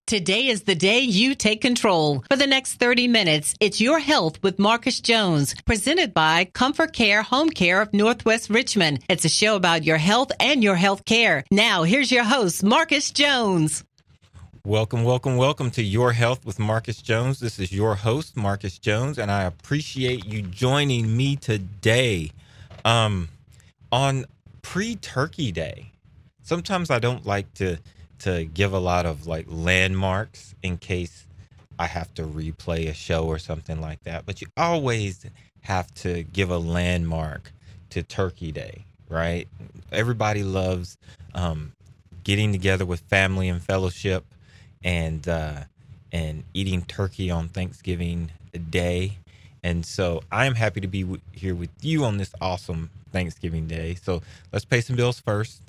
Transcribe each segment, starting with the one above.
Today is the day you take control. For the next 30 minutes, it's Your Health with Marcus Jones, presented by Comfort Care Home Care of Northwest Richmond. It's a show about your health and your health care. Now, here's your host, Marcus Jones. Welcome to Your Health with Marcus Jones. This is your host, Marcus Jones, and I appreciate you joining me today on pre-Turkey Day. Sometimes I don't like to give a lot of like landmarks in case I have to replay a show or something like that. But you always have to give a landmark to Turkey Day, right? Everybody loves getting together with family and fellowship and eating turkey on Thanksgiving Day. And so I am happy to be here with you on this awesome Thanksgiving Day. So let's pay some bills first.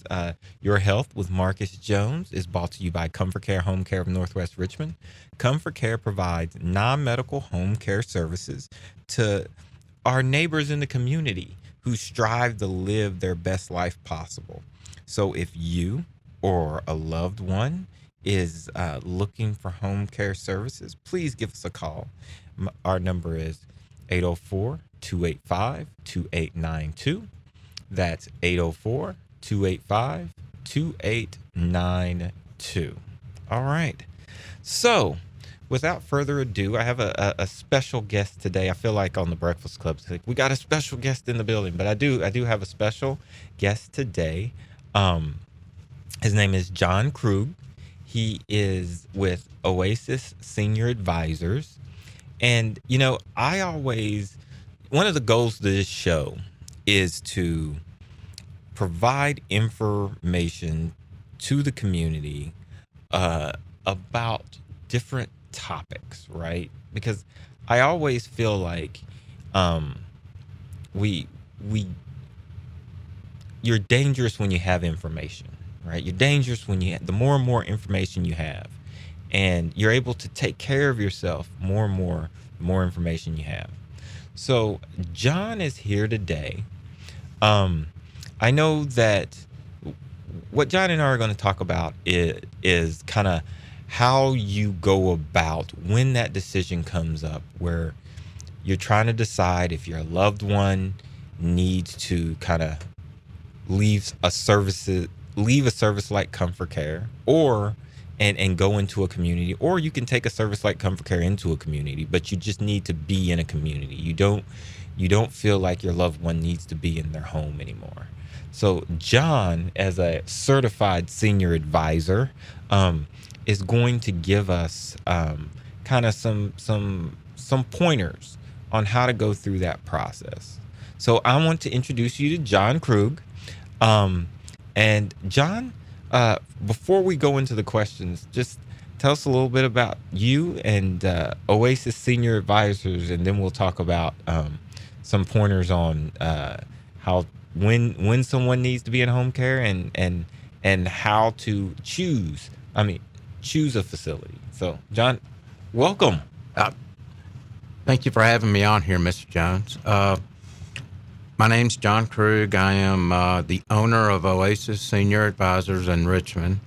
Your Health with Marcus Jones is brought to you by Comfort Care Home Care of Northwest Richmond. Comfort Care provides non-medical home care services to our neighbors in the community who strive to live their best life possible. So if you or a loved one is looking for home care services, please give us a call. Our number is 804-285-2892. That's 804-285-2892. All right. So without further ado, I have a special guest today. I feel like on the Breakfast Club, like we got a special guest in the building, but I do have a special guest today. His name is John Krug. He is with Oasis Senior Advisors. And, you know, one of the goals of this show is to provide information to the community about different topics, right? Because I always feel like you're dangerous when you have information, right? You're dangerous when the more and more information you have. And you're able to take care of yourself more and more, the more information you have. So John is here today. I know that what John and I are going to talk about is kind of how you go about when that decision comes up where you're trying to decide if your loved one needs to kind of leave a service like Comfort Care and go into a community, or you can take a service like Comfort Care into a community, but you just need to be in a community. You don't feel like your loved one needs to be in their home anymore. So John, as a certified senior advisor, is going to give us kind of some pointers on how to go through that process. So I want to introduce you to John Krug. And John, before we go into the questions, just tell us a little bit about you and Oasis Senior Advisors, and then we'll talk about some pointers on when someone needs to be in home care and how to choose a facility. So, John, welcome. Thank you for having me on here, Mr. Jones. My name's John Krug. I am the owner of Oasis Senior Advisors in Richmond.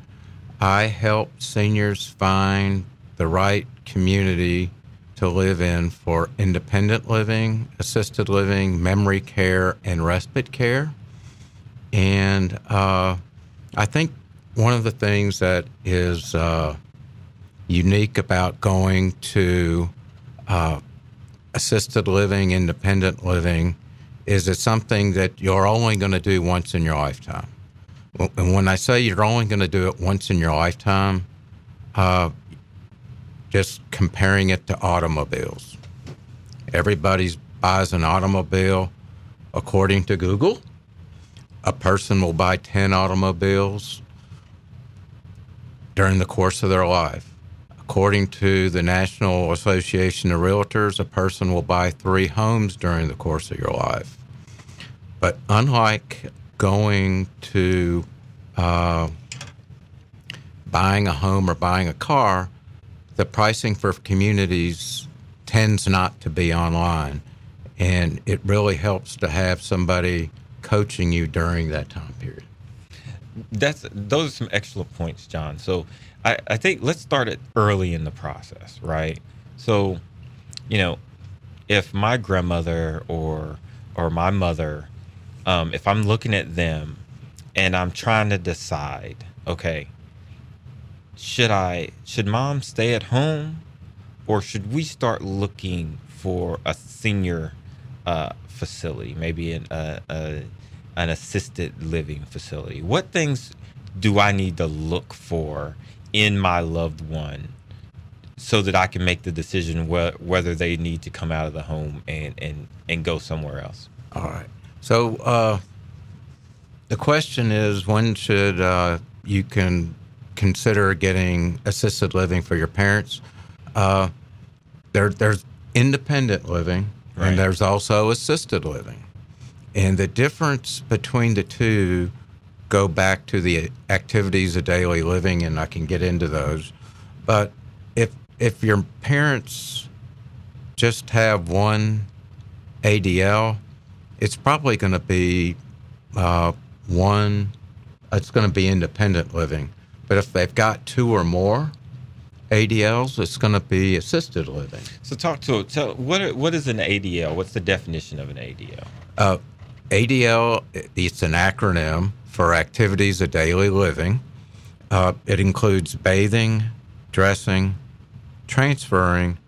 I help seniors find the right community to live in for independent living, assisted living, memory care, and respite care. And I think one of the things that is unique about going to assisted living, independent living, is it's something that you're only going to do once in your lifetime. And when I say you're only going to do it once in your lifetime, just comparing it to automobiles. Everybody buys an automobile. According to Google, a person will buy 10 automobiles during the course of their life. According to the National Association of Realtors, a person will buy 3 homes during the course of your life. But unlike going to buying a home or buying a car, the pricing for communities tends not to be online. And it really helps to have somebody coaching you during that time period. those are some excellent points, John. So I think let's start it early in the process, right? So, if my grandmother or my mother, if I'm looking at them and I'm trying to decide, okay, should mom stay at home, or should we start looking for a senior facility, maybe an assisted living facility? What things do I need to look for in my loved one so that I can make the decision whether they need to come out of the home and go somewhere else? All right. So the question is, when should you can consider getting assisted living for your parents? There's independent living, Right. and there's also assisted living. And the difference between the two go back to the activities of daily living, and I can get into those. But if your parents just have one ADL, it's probably going to be it's going to be independent living. But if they've got two or more ADLs, it's going to be assisted living. So tell what is an ADL? What's the definition of an ADL? ADL, it's an acronym for activities of daily living. It includes bathing, dressing, transferring,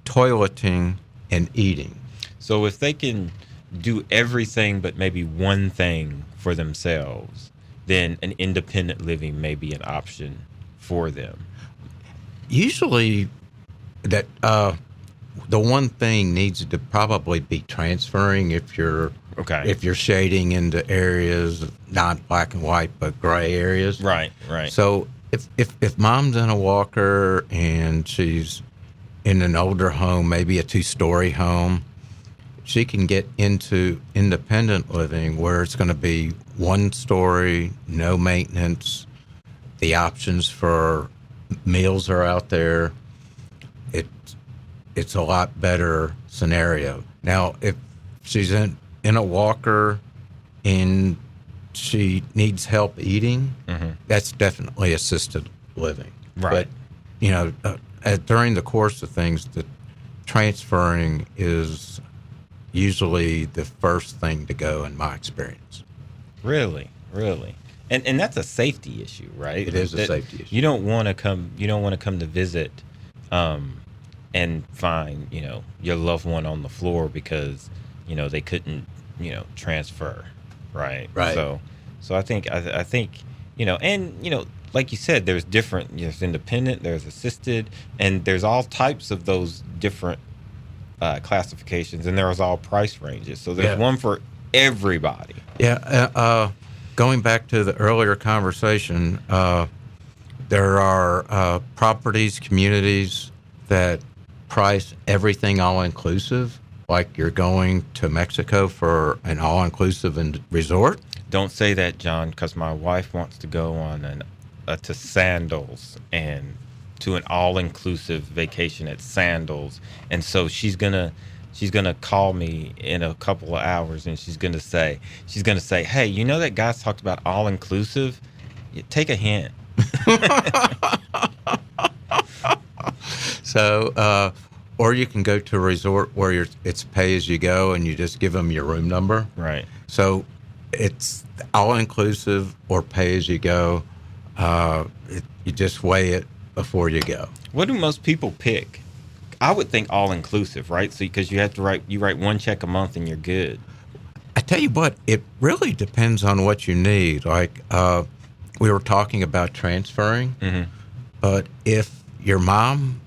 toileting, and eating. So if they can do everything but maybe one thing for themselves, then an independent living may be an option for them. Usually, that the one thing needs to probably be transferring if you're shading into areas not black and white but gray areas. Right. So if mom's in a walker and she's in an older home, maybe a 2-story home, she can get into independent living where it's going to be 1 story, no maintenance. The options for meals are out there. It's a lot better scenario. Now, if she's in a walker and she needs help eating, that's definitely assisted living. Right. But, during the course of things, the transferring is usually the first thing to go in my experience. Really. And that's a safety issue, right? It is a safety issue. You don't want to come to visit and find, your loved one on the floor because, they couldn't, transfer, right? Right. So I think, and, like you said, there's different, there's independent, there's assisted, and there's all types of those different classifications, and there's all price ranges. So there's one for everybody. Yeah. Going back to the earlier conversation, there are properties, communities that price everything all-inclusive, like you're going to Mexico for an all-inclusive resort. Don't say that, John, because my wife wants to go on to Sandals and to an all-inclusive vacation at Sandals, and so she's gonna call me in a couple of hours, and she's gonna say, hey, that guy's talked about all-inclusive? Take a hint. So, or you can go to a resort where it's pay as you go, and you just give them your room number. Right. So it's all-inclusive or pay as you go. You just weigh it before you go. What do most people pick? I would think all-inclusive, right? So because you have to write one check a month and you're good. I tell you what, it really depends on what you need. Like we were talking about transferring, but if your mom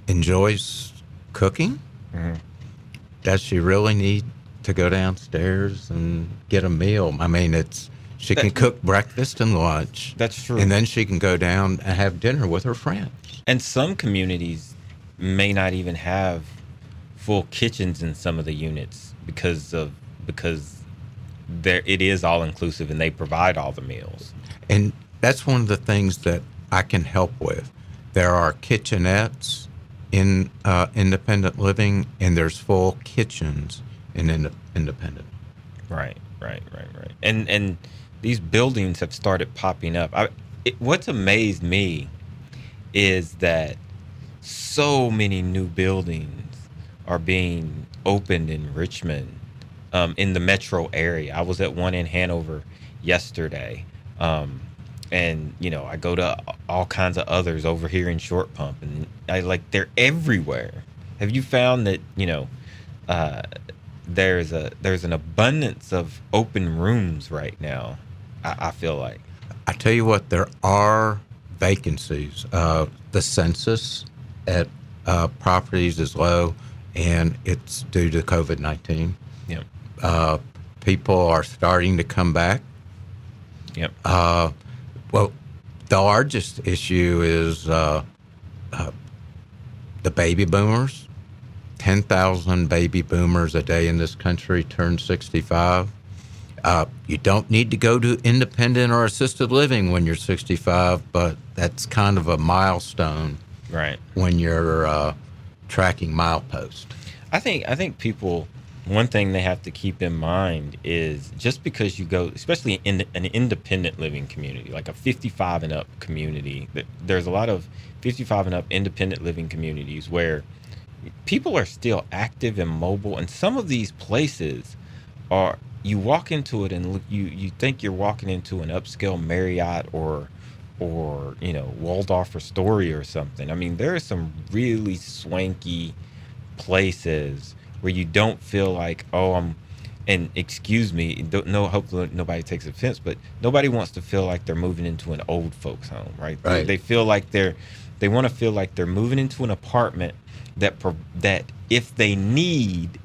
enjoys cooking, does she really need to go downstairs and get a meal? I mean, she can cook breakfast and lunch. That's true. And then she can go down and have dinner with her friends. And some communities may not even have full kitchens in some of the units because it is all inclusive and they provide all the meals. And that's one of the things that I can help with. There are kitchenettes in independent living, and there's full kitchens in independent. Right. And these buildings have started popping up. What's amazed me is that so many new buildings are being opened in Richmond, in the metro area. I was at one in Hanover yesterday, and I go to all kinds of others over here in Short Pump, and they're everywhere. Have you found that there's an abundance of open rooms right now? I feel like. I tell you what, there are vacancies. The census at properties is low, and it's due to COVID-19. Yeah. People are starting to come back. Yep. Well, the largest issue is the baby boomers. 10,000 baby boomers a day in this country turn 65. You don't need to go to independent or assisted living when you're 65, but that's kind of a milestone, right, when you're tracking milepost. I think people, one thing they have to keep in mind is just because you go, especially in an independent living community, like a 55 and up community, there's a lot of 55 and up independent living communities where people are still active and mobile, and some of these places are, you walk into it and you think you're walking into an upscale Marriott or Waldorf Astoria or something. I mean, there are some really swanky places where you don't feel like, and excuse me, no, hopefully nobody takes offense, but nobody wants to feel like they're moving into an old folks home, right? They feel like they want to feel like they're moving into an apartment that if need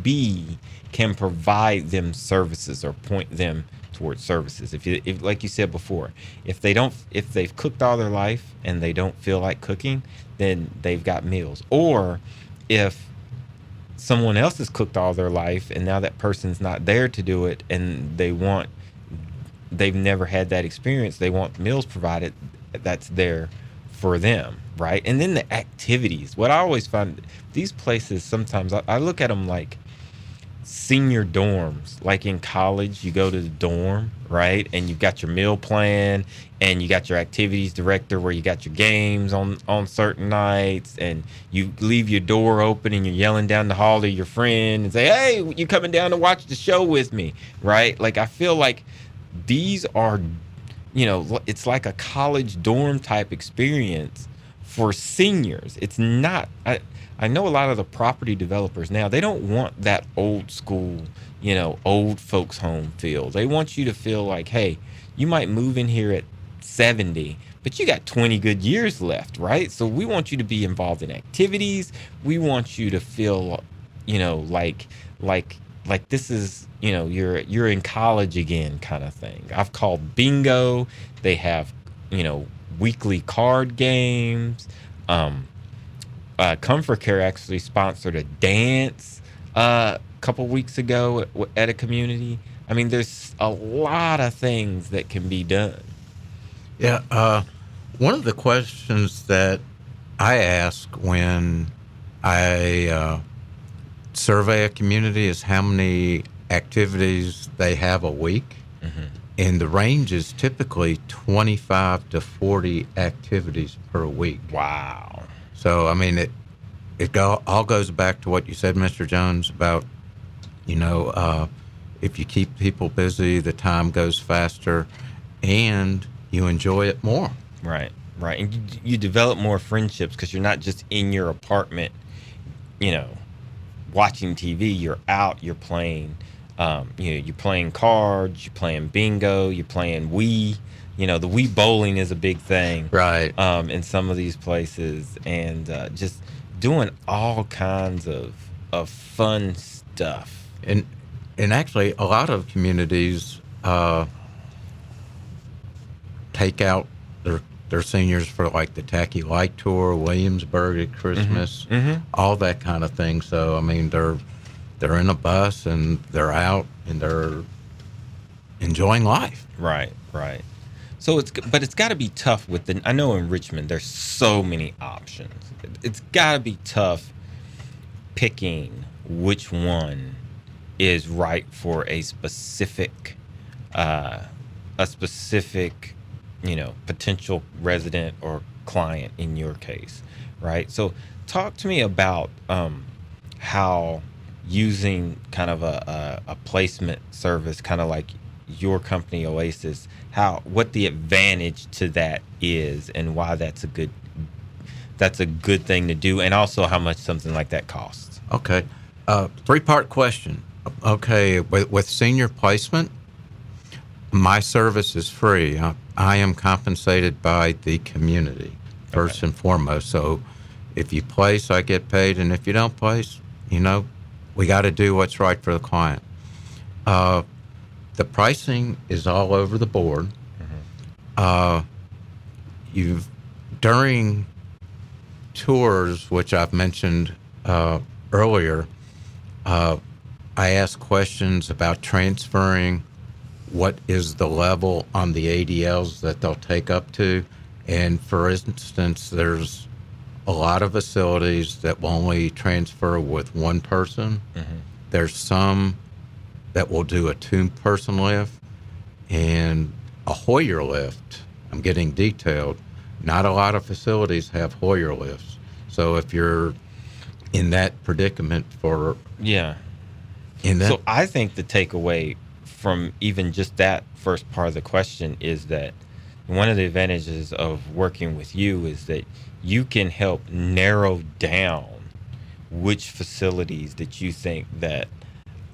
be, can provide them services or point them towards services. If like you said before, if they've cooked all their life and they don't feel like cooking, then they've got meals. Or if someone else has cooked all their life and now that person's not there to do it, and they've never had that experience, they want meals provided that's there for them, right? And then the activities. What I always find, these places, sometimes I look at them like senior dorms. Like in college, you go to the dorm, right? And you've got your meal plan, and you got your activities director where you got your games on certain nights, and you leave your door open and you're yelling down the hall to your friend and say, hey, you coming down to watch the show with me, right? Like, I feel like these are, it's like a college dorm type experience for seniors. It's not, I know a lot of the property developers now, they don't want that old school, old folks home feel. They want you to feel like, hey, you might move in here at 70, but you got 20 good years left, right? So we want you to be involved in activities. We want you to feel, like this is, you're in college again kind of thing. I've called bingo. They have, weekly card games. Comfort Care actually sponsored a dance a couple weeks ago at a community. I mean, there's a lot of things that can be done. Yeah. One of the questions that I ask when I survey a community is how many activities they have a week. Mm-hmm. And the range is typically 25 to 40 activities per week. Wow. So, I mean, it all goes back to what you said, Mr. Jones, about, if you keep people busy, the time goes faster and you enjoy it more. Right. And you develop more friendships because you're not just in your apartment, watching TV. You're out, you're playing, you're playing cards, you're playing bingo, you're playing Wii. The Wii bowling is a big thing, right? In some of these places, and just doing all kinds of fun stuff. And actually, a lot of communities take out their seniors for like the Tacky Light Tour, Williamsburg at Christmas, all that kind of thing. So I mean, they're in a bus and they're out and they're enjoying life. Right. So it's got to be tough I know in Richmond there's so many options. It's got to be tough picking which one is right for a specific a specific, potential resident or client in your case, right? So talk to me about how using kind of a placement service, kind of like your company Oasis, what the advantage to that is, and why that's a good thing to do, and also how much something like that costs. Okay. 3-part question. Okay, with senior placement, my service is free. I am compensated by the community, first and foremost. So if you place, I get paid, and if you don't place, we got to do what's right for the client. The pricing is all over the board. During tours, which I've mentioned earlier, I ask questions about transferring, what is the level on the ADLs that they'll take up to. And for instance, there's a lot of facilities that will only transfer with one person. There's some that will do a 2-person lift and a Hoyer lift. I'm getting detailed. Not a lot of facilities have Hoyer lifts. So if you're in that predicament so I think the takeaway from even just that first part of the question is that one of the advantages of working with you is that you can help narrow down which facilities that you think that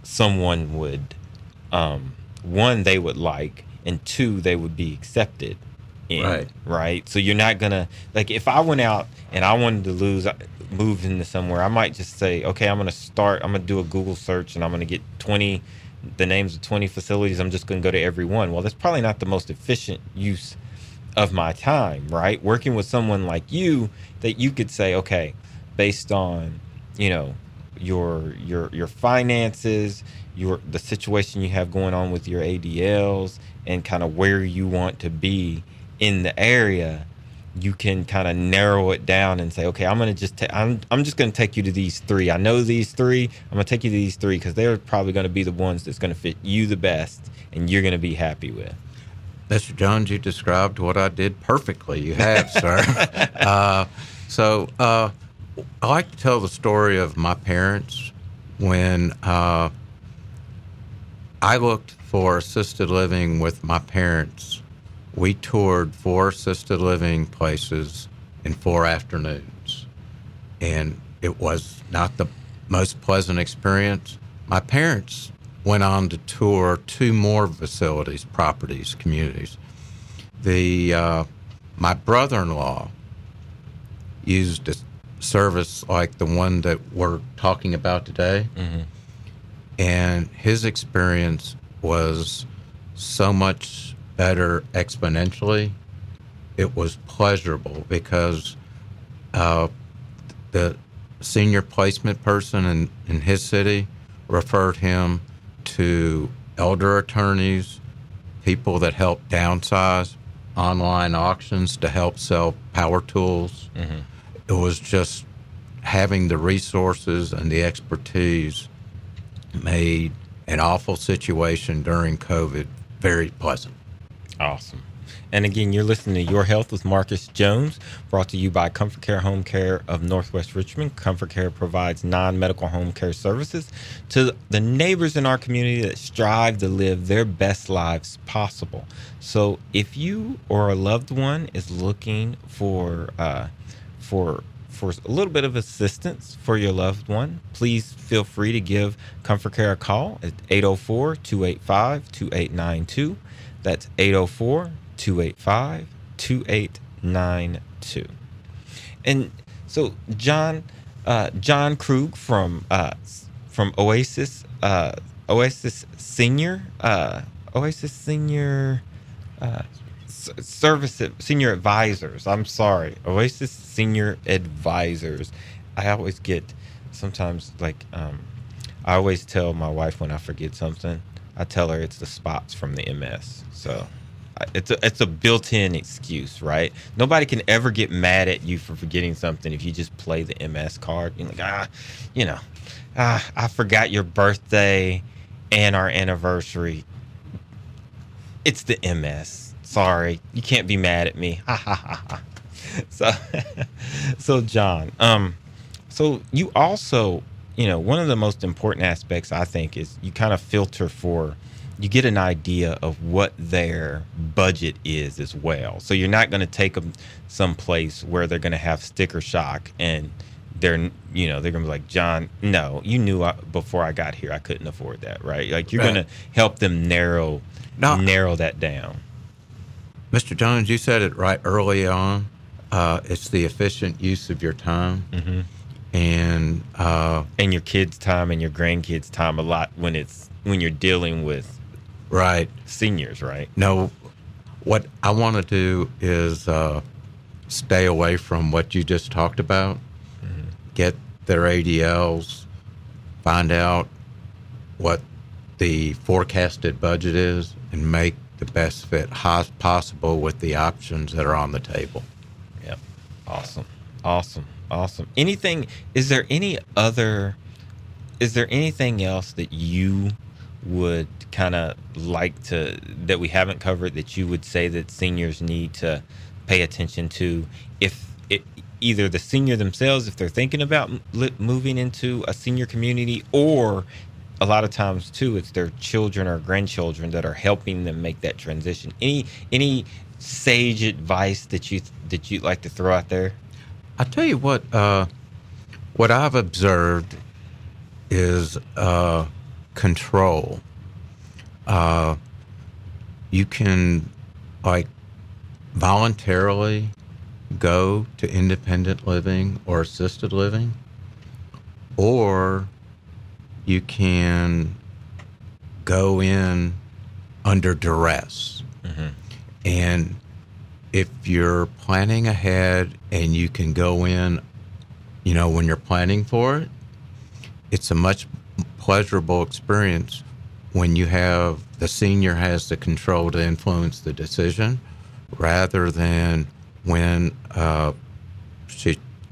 someone would, one, they would like, and 2, they would be accepted in. Right. So you're not gonna, like, if I went out and I wanted to move into somewhere, I might just say, okay, I'm gonna do a Google search, and I'm gonna get the names of 20 facilities. I'm just gonna go to every one. Well, that's probably not the most efficient use of my time, right? Working with someone like you, that you could say, okay, based on your finances, the situation you have going on with your ADLs, and kind of where you want to be in the area, you can kind of narrow it down and say, okay, I'm just going to take you to these 3. I know these 3. I'm going to take you to these 3 because they're probably going to be the ones that's going to fit you the best and you're going to be happy with. Mr. Jones, you described what I did perfectly. You have, sir. So I like to tell the story of my parents. When I looked for assisted living with my parents, we toured 4 assisted living places in 4 afternoons. And it was not the most pleasant experience. My parents went on to tour 2 more facilities, properties, communities. My brother-in-law used a service like the one that we're talking about today. And his experience was so much better exponentially. It was pleasurable because the senior placement person in his city referred him to elder attorneys, people that help downsize, online auctions to help sell power tools. It was just having the resources and the expertise made an awful situation during COVID very pleasant. Awesome. And again, you're listening to Your Health with Marcus Jones, brought to you by Comfort Care Home Care of Northwest Richmond. Comfort Care provides non-medical home care services to the neighbors in our community that strive to live their best lives possible. So if you or a loved one is looking for a little bit of assistance for your loved one, please feel free to give Comfort Care a call at 804-285-2892. That's 804-285-2892. And so John Krug from Oasis Senior Senior Advisors. I'm sorry, Oasis Senior Advisors. I always get sometimes I always tell my wife when I forget something, I tell her it's the spots from the MS. So it's a built-in excuse, right? Nobody can ever get mad at you for forgetting something if you just play the MS card. You're like, I forgot your birthday and our anniversary. It's the MS. Sorry, you can't be mad at me. Ha ha ha ha. So, so John, so you also, one of the most important aspects I think is you kind of filter for, you get an idea of what their budget is as well. So you're not going to take them someplace where they're going to have sticker shock and they're going to be like, John, no, you knew before I got here I couldn't afford that, right? Like you're going to help them narrow that down. Mr. Jones, you said it right early on. It's the efficient use of your time, and your kids' time and your grandkids' time a lot when you're dealing with seniors, right? No, what I want to do is stay away from what you just talked about. Get their ADLs, find out what the forecasted budget is, and make the best fit possible with the options that are on the table. Yep. Awesome. Is there anything else that you would kind of that we haven't covered that you would say that seniors need to pay attention to, either the senior themselves, if they're thinking about moving into a senior community, or a lot of times too, it's their children or grandchildren that are helping them make that transition? Any sage advice that you'd like to throw out there? I'll tell you what I've observed is control. You can voluntarily go to independent living or assisted living, or you can go in under duress. And if you're planning ahead and you can go in, when you're planning for it, it's a much pleasurable experience when the senior has the control to influence the decision, rather than when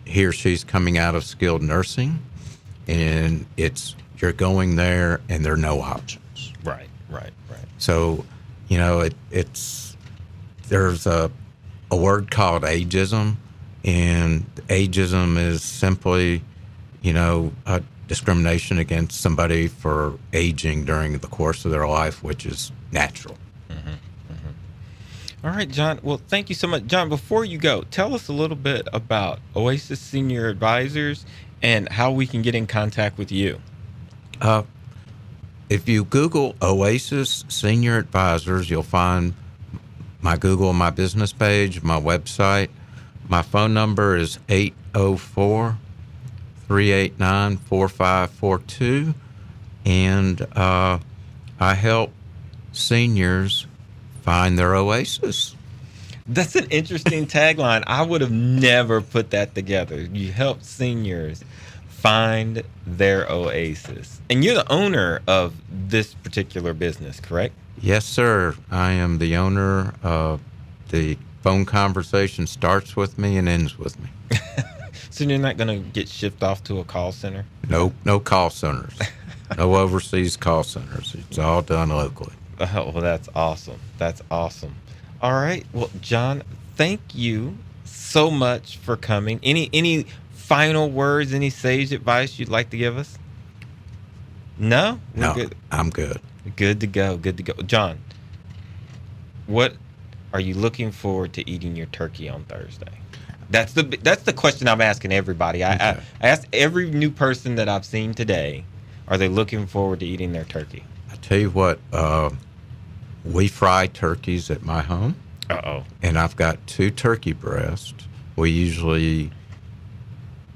he or she's coming out of skilled nursing and you're going there and there are no options. Right. So, there's a word called ageism, and ageism is simply, a discrimination against somebody for aging during the course of their life, which is natural. All right, John. Well, thank you so much. John, before you go, tell us a little bit about Oasis Senior Advisors and how we can get in contact with you. If you Google Oasis Senior Advisors, you'll find my Google, my business page, my website. My phone number is 804-389-4542, and I help seniors find their oasis. That's an interesting tagline. I would have never put that together. You help seniors find their oasis. And you're the owner of this particular business, correct? Yes, sir. I am the owner. The phone conversation starts with me and ends with me. So you're not going to get shipped off to a call center? No call centers. No overseas call centers. It's all done locally. Oh, well, that's awesome. All right. Well, John, thank you so much for coming. Any final words, any sage advice you'd like to give us? No? No, good? I'm good. Good to go. John, what are you looking forward to eating your turkey on Thursday? That's the question I'm asking everybody. I asked every new person that I've seen today, are they looking forward to eating their turkey? I tell you what, we fry turkeys at my home. And I've got 2 turkey breasts. We usually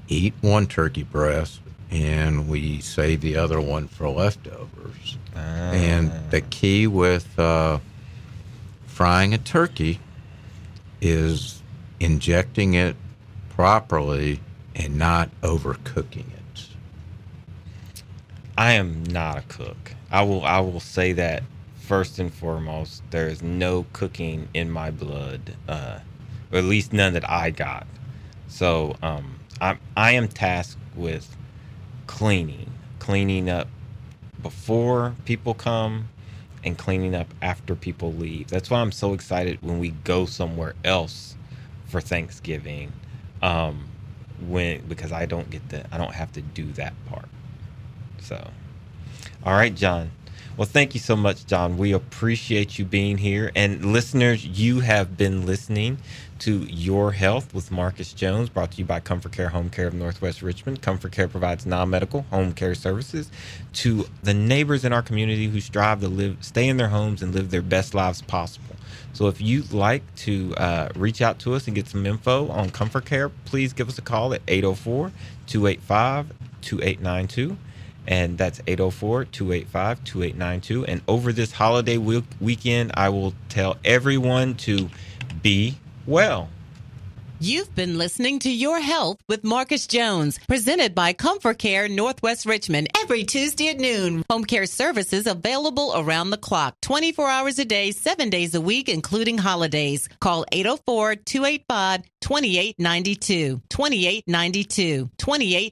eat one turkey breast and we save the other one for leftovers. And the key with frying a turkey is injecting it properly and not overcooking it. I am not a cook. I will say that first and foremost. There is no cooking in my blood, or at least none that I got. So I am tasked with cleaning up before people come, and cleaning up after people leave. That's why I'm so excited when we go somewhere else for Thanksgiving, because I don't have to do that part. So, all right, John. Well, thank you so much, John. We appreciate you being here. And listeners, you have been listening to Your Health with Marcus Jones, brought to you by Comfort Care Home Care of Northwest Richmond. Comfort Care provides non-medical home care services to the neighbors in our community who strive to stay in their homes and live their best lives possible. So if you'd like to reach out to us and get some info on Comfort Care, please give us a call at 804-285-2892. And that's 804-285-2892. And over this holiday weekend, I will tell everyone to be well. You've been listening to Your Health with Marcus Jones, presented by Comfort Care Northwest Richmond, every Tuesday at noon. Home care services available around the clock, 24 hours a day, 7 days a week, including holidays. Call 804-285-2892, 2892, 2892.